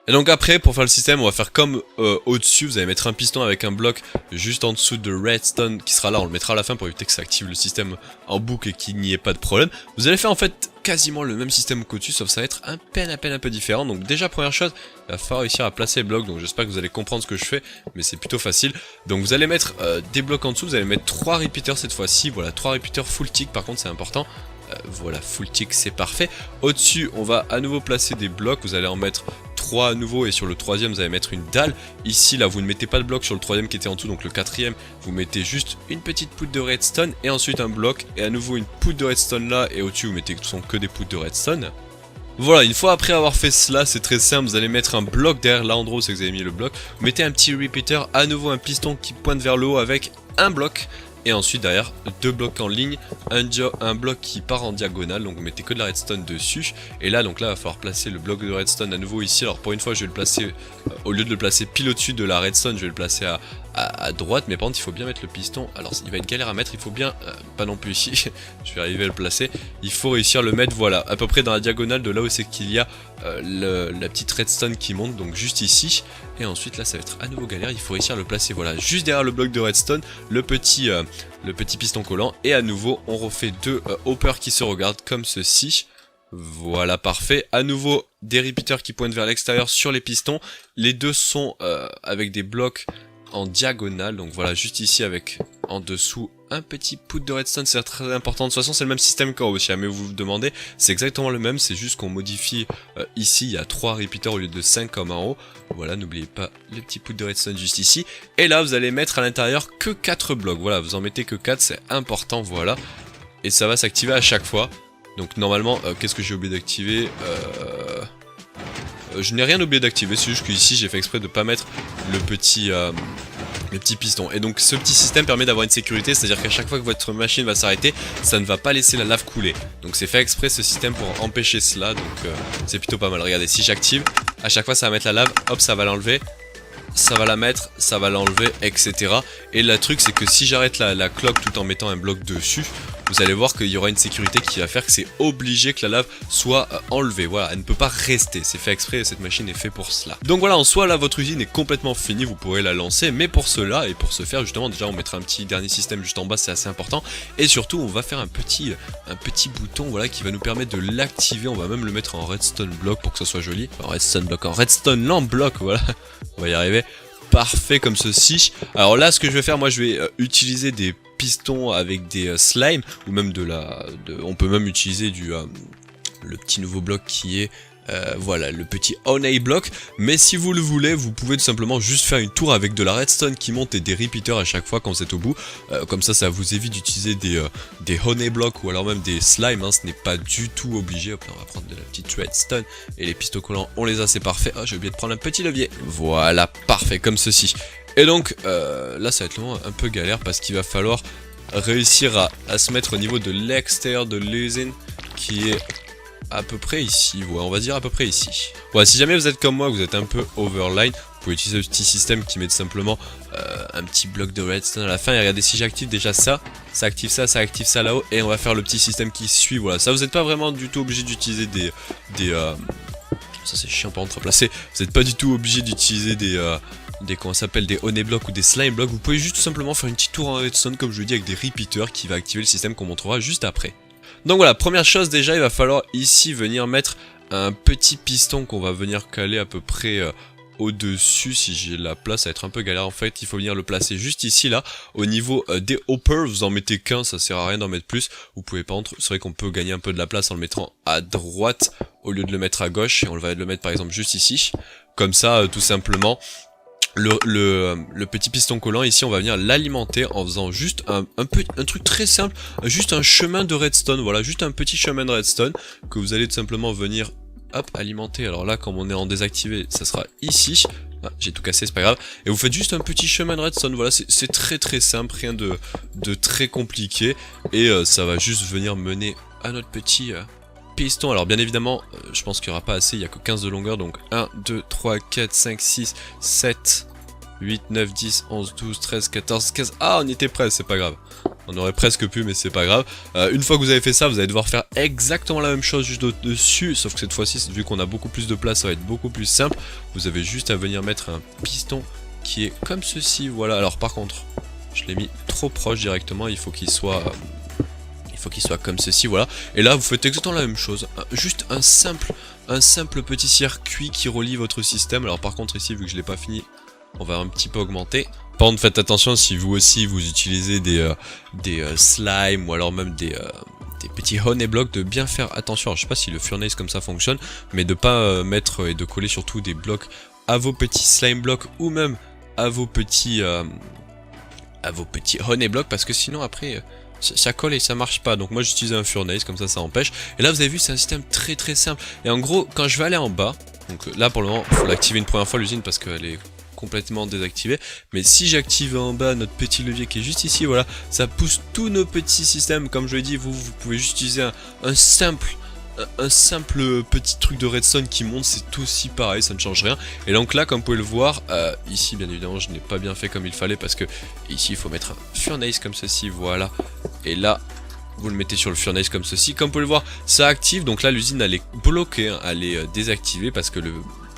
Et donc après, pour faire le système, on va faire comme au-dessus, vous allez mettre un piston avec un bloc juste en dessous de redstone qui sera là, on le mettra à la fin pour éviter que ça active le système en boucle et qu'il n'y ait pas de problème. Vous allez faire en fait quasiment le même système qu'au-dessus, sauf ça va être à peine un peu différent. Donc déjà première chose, il va falloir réussir à placer les blocs, donc j'espère que vous allez comprendre ce que je fais, mais c'est plutôt facile. Donc vous allez mettre des blocs en dessous, vous allez mettre 3 repeaters cette fois-ci, voilà, 3 repeaters full tick, par contre c'est important. Voilà, full tick, c'est parfait. Au-dessus, on va à nouveau placer des blocs, vous allez en mettre 3 à nouveau, et sur le 3ème vous allez mettre une dalle. Ici là vous ne mettez pas de bloc sur le 3ème qui était en dessous, donc le 4ème vous mettez juste une petite poudre de redstone et ensuite un bloc, et à nouveau une poudre de redstone là, et au-dessus vous mettez que des poudres de redstone. Voilà, une fois après avoir fait cela, c'est très simple, vous allez mettre un bloc derrière l'endroit où c'est que vous avez mis le bloc, vous mettez un petit repeater, à nouveau un piston qui pointe vers le haut avec un bloc, et ensuite derrière 2 blocs en ligne, un bloc qui part en diagonale, donc vous mettez que de la redstone dessus. Et là donc là il va falloir placer le bloc de redstone à nouveau ici. Alors pour une fois je vais le placer, au lieu de le placer pile au-dessus de la redstone, je vais le placer à droite, mais par contre il faut bien mettre le piston. Alors il va être galère à mettre, il faut bien, pas non plus ici, je vais arriver à le placer, il faut réussir à le mettre, voilà, à peu près dans la diagonale de là où c'est qu'il y a la petite redstone qui monte, donc juste ici. Et ensuite là ça va être à nouveau galère, il faut réussir à le placer, voilà, juste derrière le bloc de redstone, le petit piston collant, et à nouveau on refait 2 hoppers qui se regardent comme ceci. Voilà, parfait. À nouveau des repeaters qui pointent vers l'extérieur sur les pistons, les deux sont avec des blocs en diagonale, donc voilà, juste ici avec en dessous un petit poudre de redstone, c'est très important. De toute façon c'est le même système qu'en haut, si jamais vous vous demandez, c'est exactement le même, c'est juste qu'on modifie ici, il y a 3 repeaters au lieu de 5 comme en haut. Voilà, n'oubliez pas le petit poudre de redstone juste ici. Et là vous allez mettre à l'intérieur que 4 blocs, voilà, vous en mettez que 4, c'est important, voilà. Et ça va s'activer à chaque fois. Donc normalement, qu'est-ce que j'ai oublié d'activer je n'ai rien oublié d'activer, c'est juste qu'ici j'ai fait exprès de ne pas mettre le petit piston. Et donc ce petit système permet d'avoir une sécurité, c'est-à-dire qu'à chaque fois que votre machine va s'arrêter, ça ne va pas laisser la lave couler. Donc c'est fait exprès ce système pour empêcher cela, donc c'est plutôt pas mal. Regardez, si j'active, à chaque fois ça va mettre la lave, hop ça va l'enlever, ça va la mettre, ça va l'enlever, etc. Et le truc c'est que si j'arrête la cloque tout en mettant un bloc dessus, vous allez voir qu'il y aura une sécurité qui va faire que c'est obligé que la lave soit enlevée. Voilà, elle ne peut pas rester, c'est fait exprès et cette machine est faite pour cela. Donc voilà, en soi là votre usine est complètement finie, vous pourrez la lancer, mais pour cela et pour ce faire justement, déjà on mettra un petit dernier système juste en bas, c'est assez important. Et surtout on va faire un petit bouton, voilà, qui va nous permettre de l'activer. On va même le mettre en redstone block pour que ça soit joli. En redstone block, en redstone lamp block, voilà, on va y arriver. Parfait comme ceci. Alors là ce que je vais faire, moi je vais utiliser des pistons avec des slimes, ou même on peut même utiliser le petit nouveau bloc qui est voilà, le petit honey block. Mais si vous le voulez, vous pouvez tout simplement juste faire une tour avec de la redstone qui monte et des repeaters à chaque fois quand vous êtes au bout. Comme ça vous évite d'utiliser des honey blocks ou alors même des slimes, hein, ce n'est pas du tout obligé. Hop là, on va prendre de la petite redstone et les pistons collants, on les a, c'est parfait. Ah, j'ai oublié de prendre un petit levier. Voilà, parfait comme ceci. Et donc là ça va être un peu galère parce qu'il va falloir réussir à se mettre au niveau de l'extérieur de l'usine qui est à peu près ici, ouais, on va dire à peu près ici. Ouais, si jamais vous êtes comme moi, vous êtes un peu overline, vous pouvez utiliser ce petit système qui met tout simplement un petit bloc de redstone à la fin. Et regardez, si j'active déjà ça active ça active ça là-haut, et on va faire le petit système qui suit. Voilà, ça vous n'êtes pas vraiment du tout obligé d'utiliser ça c'est chiant par contre à placer, vous n'êtes pas du tout obligé d'utiliser comment ça s'appelle, des honey blocks ou des slime blocks. Vous pouvez juste tout simplement faire une petite tour en redstone comme je vous dis avec des repeaters qui va activer le système qu'on montrera juste après. Donc voilà, première chose déjà, il va falloir ici venir mettre un petit piston qu'on va venir caler à peu près au-dessus. Si j'ai la place, ça va être un peu galère en fait, il faut venir le placer juste ici là, au niveau des hoppers. Vous en mettez qu'un, ça sert à rien d'en mettre plus. Vous pouvez pas c'est vrai qu'on peut gagner un peu de la place en le mettant à droite au lieu de le mettre à gauche, et on va le mettre par exemple juste ici, comme ça tout simplement. Le petit piston collant ici, on va venir l'alimenter en faisant juste un truc très simple, juste un chemin de redstone. Voilà, juste un petit chemin de redstone que vous allez tout simplement venir hop alimenter. Alors là, comme on est en désactivé, ça sera ici. Ah, j'ai tout cassé, c'est pas grave. Et vous faites juste un petit chemin de redstone. Voilà, c'est très simple, rien de très compliqué, et ça va juste venir mener à notre petit piston. Alors bien évidemment, je pense qu'il n'y aura pas assez, il n'y a que 15 de longueur, donc 1, 2, 3, 4, 5, 6, 7, 8, 9, 10, 11, 12, 13, 14, 15... Ah, on y était presque, c'est pas grave. On aurait presque pu, mais c'est pas grave. Une fois que vous avez fait ça, vous allez devoir faire exactement la même chose juste au-dessus, sauf que cette fois-ci, vu qu'on a beaucoup plus de place, ça va être beaucoup plus simple. Vous avez juste à venir mettre un piston qui est comme ceci, voilà. Alors par contre, je l'ai mis trop proche directement, il faut qu'il soit comme ceci, voilà. Et là vous faites exactement la même chose, juste un simple petit circuit qui relie votre système. Alors par contre ici, vu que je l'ai pas fini, on va un petit peu augmenter. Par contre faites attention, si vous aussi vous utilisez des slimes ou alors même des petits honey blocks, de bien faire attention. Alors je sais pas si le furnace comme ça fonctionne, mais de pas mettre et de coller surtout des blocs à vos petits slime blocks ou même à vos petits honey blocks, parce que sinon après ça colle et ça marche pas. Donc moi j'utilise un furnace, comme ça empêche. Et là vous avez vu, c'est un système très simple. Et en gros, quand je vais aller en bas, donc là pour le moment il faut l'activer une première fois l'usine parce qu'elle est complètement désactivée. Mais si j'active en bas notre petit levier qui est juste ici, voilà, ça pousse tous nos petits systèmes. Comme je l'ai dit, vous pouvez juste utiliser un simple petit truc de redstone qui monte, c'est aussi pareil, ça ne change rien. Et donc là, comme vous pouvez le voir, ici bien évidemment je n'ai pas bien fait comme il fallait, parce que ici il faut mettre un furnace comme ceci, voilà. Et là vous le mettez sur le furnace comme ceci, comme vous pouvez le voir ça active. Donc là l'usine elle est bloquée, hein, elle est désactivée parce que le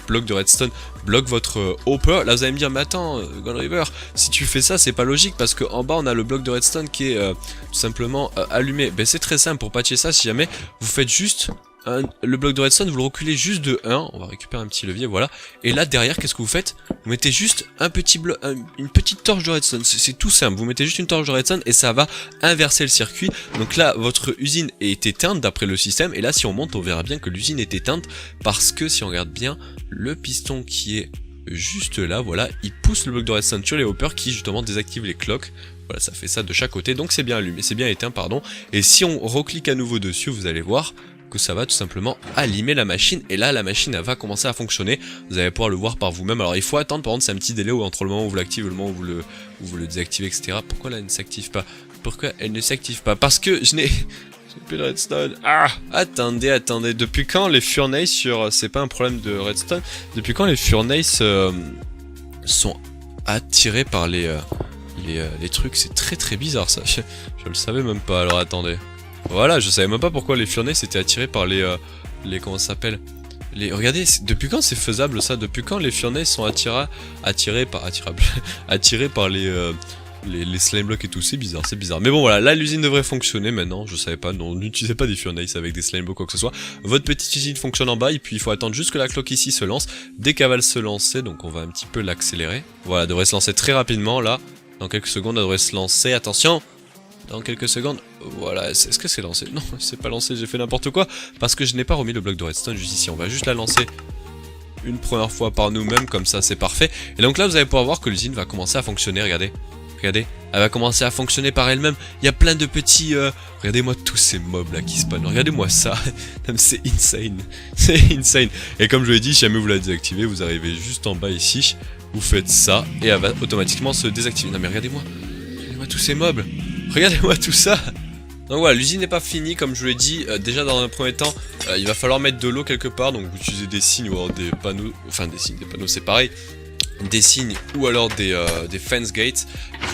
bloc de redstone bloque votre hopper. Là vous allez me dire, mais attends Gold River, si tu fais ça c'est pas logique parce qu'en bas on a le bloc de redstone qui est tout simplement allumé. Ben c'est très simple pour patcher ça. Si jamais vous faites juste le bloc de redstone, vous le reculez juste de 1, on va récupérer un petit levier, voilà. Et là derrière, qu'est-ce que vous faites? Vous mettez juste un petit bloc, une petite torche de redstone, c'est tout simple. Vous mettez juste une torche de redstone et ça va inverser le circuit. Donc là, votre usine est éteinte d'après le système. Et là, si on monte, on verra bien que l'usine est éteinte parce que si on regarde bien, le piston qui est juste là, voilà, il pousse le bloc de redstone sur les hoppers qui justement désactivent les cloques. Voilà, ça fait ça de chaque côté, donc c'est bien allumé, c'est bien éteint, pardon. Et si on reclique à nouveau dessus, vous allez voir que ça va tout simplement allumer la machine. Et là, la machine, elle va commencer à fonctionner. Vous allez pouvoir le voir par vous-même. Alors, il faut attendre, par contre, c'est un petit délai entre le moment où vous l'activez et le moment où vous le désactivez, etc. Pourquoi là, elle ne s'active pas? Pourquoi elle ne s'active pas? Parce que je n'ai plus de redstone. Ah, attendez. Depuis quand les furnaces sur... C'est pas un problème de redstone. Depuis quand les furnaces sont attirés par les trucs? C'est très bizarre, ça. Je le savais même pas. Alors, attendez. Voilà, je savais même pas pourquoi les furnaces étaient attirés par les comment ça s'appelle? Regardez, depuis quand c'est faisable ça? Depuis quand les furnaces sont attirés par les slime blocks et tout? C'est bizarre, c'est bizarre. Mais bon voilà, là l'usine devrait fonctionner maintenant. Je savais pas, non, n'utilisez pas des furnaces avec des slime blocks quoi que ce soit. Votre petite usine fonctionne en bas et puis il faut attendre juste que la cloque ici se lance. Dès qu'elle va se lancer, donc on va un petit peu l'accélérer. Voilà, elle devrait se lancer très rapidement là. Dans quelques secondes, elle devrait se lancer. Attention! Dans quelques secondes, voilà, est-ce que c'est lancé? Non, c'est pas lancé, j'ai fait n'importe quoi, parce que je n'ai pas remis le bloc de redstone juste ici, on va juste la lancer une première fois par nous-mêmes, comme ça c'est parfait. Et donc là vous allez pouvoir voir que l'usine va commencer à fonctionner, regardez, elle va commencer à fonctionner par elle-même, il y a plein de petits, regardez-moi tous ces mobs là qui spawnent, regardez-moi ça, c'est insane, et comme je l'ai dit, si jamais vous la désactivez, vous arrivez juste en bas ici, vous faites ça, et elle va automatiquement se désactiver. Non mais regardez-moi tous ces mobs. Regardez-moi tout ça. Donc voilà, l'usine n'est pas finie, comme je vous l'ai dit. Déjà dans un premier temps, il va falloir mettre de l'eau quelque part. Donc vous utilisez des signes ou alors des panneaux. Enfin des signes, des panneaux c'est pareil. Des signes ou alors des fence gates.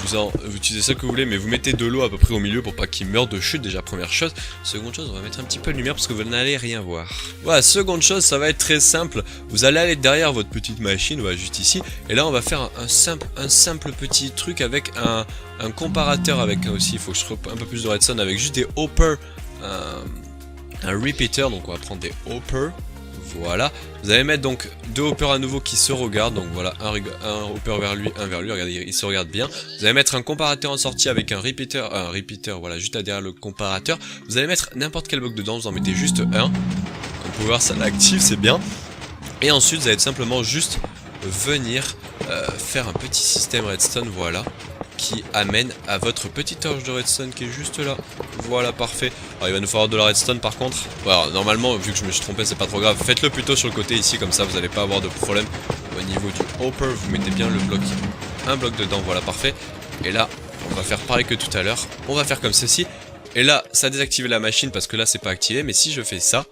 Vous utilisez ça que vous voulez, mais vous mettez de l'eau à peu près au milieu pour pas qu'il meure de chute, déjà première chose. Seconde chose, on va mettre un petit peu de lumière parce que vous n'allez rien voir. Voilà, seconde chose, ça va être très simple. Vous allez aller derrière votre petite machine, voilà, juste ici. Et là on va faire un simple petit truc avec un comparateur avec aussi, il faut que je trouve un peu plus de redstone avec juste des hoppers, un repeater, donc on va prendre des hoppers. Voilà, vous allez mettre donc deux hoppers à nouveau qui se regardent, donc voilà, un hopper vers lui, un vers lui, regardez, ils se regardent bien. Vous allez mettre un comparateur en sortie avec un repeater, voilà, juste derrière le comparateur. Vous allez mettre n'importe quel bloc dedans, vous en mettez juste un. Comme vous pouvez voir, ça l'active, c'est bien. Et ensuite, vous allez simplement juste venir faire un petit système redstone, voilà, qui amène à votre petite torche de redstone qui est juste là. Voilà, parfait. Alors il va nous falloir de la redstone par contre. Alors normalement, vu que je me suis trompé, c'est pas trop grave. Faites-le plutôt sur le côté ici, comme ça vous n'allez pas avoir de problème. Au niveau du hopper, vous mettez bien le bloc, un bloc dedans, voilà, parfait. Et là, on va faire pareil que tout à l'heure. On va faire comme ceci. Et là, ça désactive la machine parce que là c'est pas activé. Mais si je fais ça,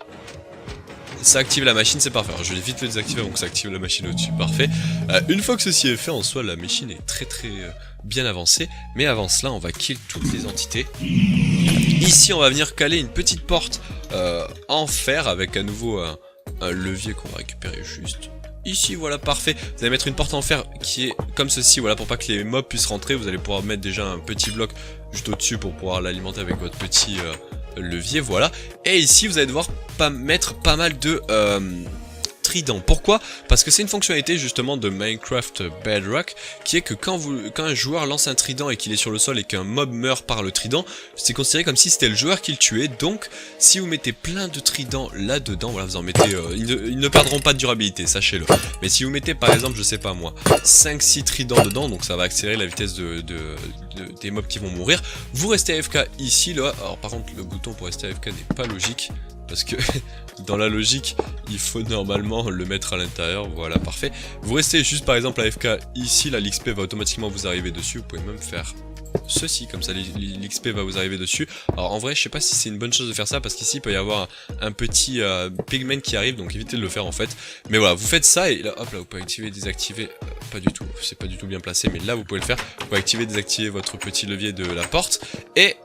ça active la machine, c'est parfait. Alors, je vais vite le désactiver avant que ça active la machine au-dessus, parfait. Une fois que ceci est fait, en soi, la machine est très bien avancée. Mais avant cela, on va kill toutes les entités. Ici, on va venir caler une petite porte en fer avec à nouveau un levier qu'on va récupérer juste ici, voilà, parfait. Vous allez mettre une porte en fer qui est comme ceci, voilà, pour pas que les mobs puissent rentrer. Vous allez pouvoir mettre déjà un petit bloc juste au-dessus pour pouvoir l'alimenter avec votre petit levier, voilà. Et ici, vous allez devoir mettre pas mal de tridents. Pourquoi? Parce que c'est une fonctionnalité justement de Minecraft Bedrock qui est que quand un joueur lance un trident et qu'il est sur le sol et qu'un mob meurt par le trident, c'est considéré comme si c'était le joueur qui le tuait. Donc si vous mettez plein de tridents là-dedans, voilà, vous en mettez, ils ne perdront pas de durabilité, sachez-le. Mais si vous mettez par exemple, je sais pas moi, 5-6 tridents dedans, donc ça va accélérer la vitesse des mobs qui vont mourir. Vous restez AFK ici, là. Alors par contre le bouton pour rester AFK n'est pas logique. Parce que dans la logique, il faut normalement le mettre à l'intérieur, voilà, parfait. Vous restez juste par exemple AFK ici, là l'XP va automatiquement vous arriver dessus, vous pouvez même faire ceci, comme ça l'XP va vous arriver dessus. Alors en vrai, je sais pas si c'est une bonne chose de faire ça, parce qu'ici il peut y avoir un petit pigment qui arrive, donc évitez de le faire en fait. Mais voilà, vous faites ça, et là, hop là, vous pouvez activer, désactiver, pas du tout, c'est pas du tout bien placé, mais là vous pouvez le faire, vous pouvez activer, désactiver votre petit levier de la porte, et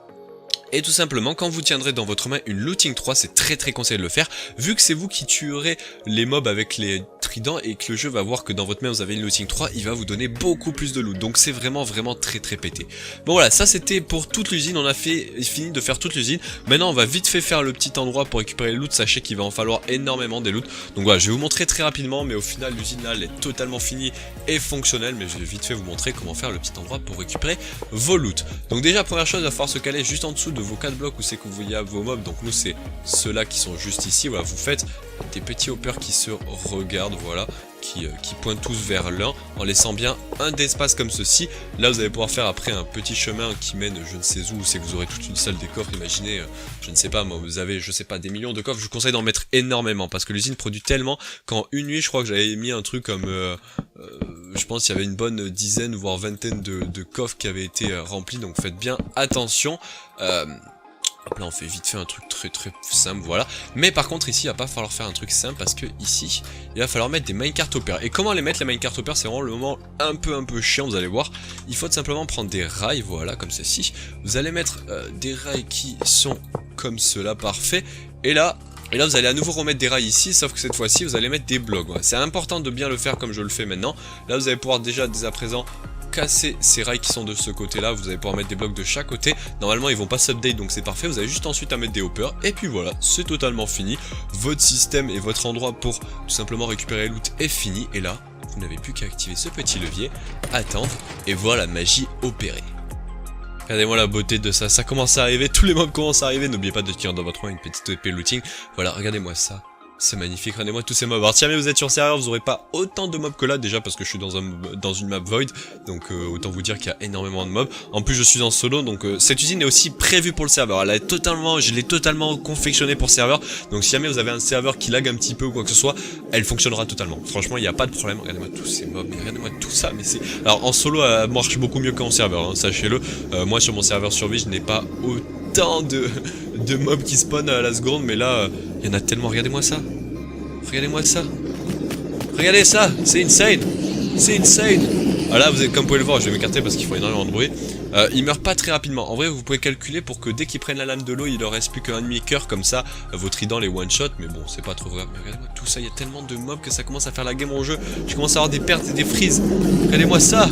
Et tout simplement, quand vous tiendrez dans votre main une looting 3, c'est très conseillé de le faire, vu que c'est vous qui tuerez les mobs avec les tridents et que le jeu va voir que dans votre main vous avez une looting 3, il va vous donner beaucoup plus de loot. Donc c'est vraiment très pété. Bon voilà, ça c'était pour toute l'usine, on a fini de faire toute l'usine. Maintenant on va vite fait faire le petit endroit pour récupérer les loot, sachez qu'il va en falloir énormément des loot. Donc voilà, je vais vous montrer très rapidement, mais au final l'usine là elle est totalement finie et fonctionnelle, mais je vais vite fait vous montrer comment faire le petit endroit pour récupérer vos loot. Donc déjà première chose, il va falloir se caler juste en dessous de vos 4 blocs où c'est que vous voyez vos mobs. Donc nous c'est ceux-là qui sont juste ici. Voilà, vous faites des petits hoppers qui se regardent, voilà, qui pointent tous vers l'un en laissant bien un d'espace comme ceci. Là vous allez pouvoir faire après un petit chemin qui mène je ne sais où, c'est que vous aurez toute une salle des coffres. Imaginez, je ne sais pas moi, vous avez je sais pas des millions de coffres. Je vous conseille d'en mettre énormément parce que l'usine produit tellement qu'en une nuit je crois que j'avais mis un truc comme je pense qu'il y avait une bonne dizaine voire vingtaine de coffres qui avaient été remplis, donc faites bien attention. Hop là on fait vite fait un truc très simple, voilà. Mais par contre ici il va pas falloir faire un truc simple parce que ici il va falloir mettre des minecart hoppers. Et comment les mettre les minecart hoppers, c'est vraiment le moment un peu chiant, vous allez voir. Il faut tout simplement prendre des rails, voilà, comme ceci. Vous allez mettre des rails qui sont comme cela, parfait. Et là vous allez à nouveau remettre des rails ici, sauf que cette fois-ci vous allez mettre des blocs, voilà. C'est important de bien le faire comme je le fais maintenant. Là vous allez pouvoir déjà dès à présent casser ces rails qui sont de ce côté là, vous allez pouvoir mettre des blocs de chaque côté. Normalement ils vont pas s'update donc c'est parfait, vous avez juste ensuite à mettre des hoppers et puis voilà, c'est totalement fini. Votre système et votre endroit pour tout simplement récupérer le loot est fini et là vous n'avez plus qu'à activer ce petit levier, attendre et voilà, magie opérée. Regardez-moi la beauté de ça, ça commence à arriver, tous les mobs commencent à arriver, n'oubliez pas de tirer dans votre main une petite épée looting. Voilà, regardez-moi ça. C'est magnifique, regardez-moi tous ces mobs. Alors si jamais vous êtes sur serveur, vous aurez pas autant de mobs que là, déjà parce que je suis dans une map void, donc autant vous dire qu'il y a énormément de mobs. En plus je suis en solo, donc cette usine est aussi prévue pour le serveur. Elle est je l'ai totalement confectionnée pour serveur, donc si jamais vous avez un serveur qui lag un petit peu ou quoi que ce soit, elle fonctionnera totalement. Franchement il n'y a pas de problème, regardez-moi tous ces mobs, regardez-moi tout ça, mais c'est... Alors en solo elle marche beaucoup mieux qu'en serveur, hein, sachez-le. Moi sur mon serveur survie je n'ai pas autant de mobs qui spawnent à la seconde, mais là il y en a tellement, regardez-moi ça. Regardez-moi ça. Regardez ça, c'est insane. C'est insane. Ah là, comme vous pouvez le voir, je vais m'écarter parce qu'il faut énormément de bruit. Il meurt pas très rapidement. En vrai, vous pouvez calculer pour que dès qu'ils prennent la lame de l'eau, il leur reste plus qu'un demi-cœur, comme ça, vos tridents les one-shot. Mais bon, c'est pas trop grave. Mais regardez-moi tout ça, il y a tellement de mobs que ça commence à faire la game en jeu. Je commence à avoir des pertes et des freezes. Regardez-moi ça.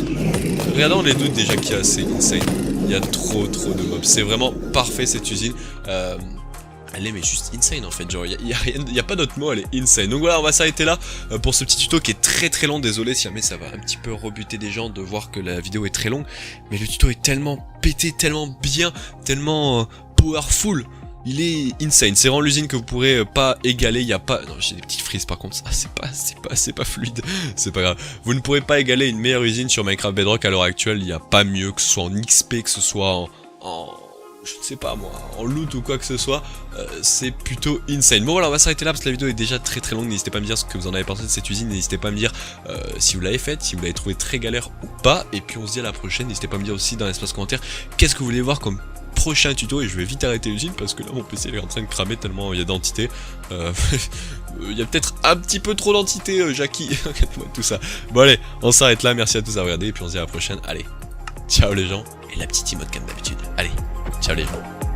Regardons les doutes déjà qu'il y a, c'est insane. Il y a trop de mobs. C'est vraiment parfait cette usine. Elle est mais juste insane en fait, genre il y a pas d'autre mot, elle est insane. Donc voilà, on va s'arrêter là pour ce petit tuto qui est très long. Désolé si jamais ça va un petit peu rebuter des gens de voir que la vidéo est très longue, mais le tuto est tellement pété, tellement bien, tellement powerful. Il est insane, c'est vraiment l'usine que vous pourrez pas égaler, il y a pas... Non, j'ai des petites frises par contre, ah, c'est pas fluide, c'est pas grave. Vous ne pourrez pas égaler une meilleure usine sur Minecraft Bedrock à l'heure actuelle, il n'y a pas mieux, que ce soit en XP, que ce soit en je ne sais pas moi, en loot ou quoi que ce soit, c'est plutôt insane. Bon voilà, on va s'arrêter là parce que la vidéo est déjà très longue. N'hésitez pas à me dire ce que vous en avez pensé de cette usine, n'hésitez pas à me dire si vous l'avez faite, si vous l'avez trouvé très galère ou pas. Et puis on se dit à la prochaine, n'hésitez pas à me dire aussi dans l'espace commentaire qu'est-ce que vous voulez voir comme prochain tuto. Et je vais vite arrêter l'usine parce que là mon PC est en train de cramer tellement il y a d'entités. Il y a peut-être un petit peu trop d'entités, Jackie, regarde-moi tout ça. Bon allez, on s'arrête là, merci à tous d'avoir regardé et puis on se dit à la prochaine. Allez, ciao les gens, et la petite emote comme d'habitude. Allez, ciao les gens.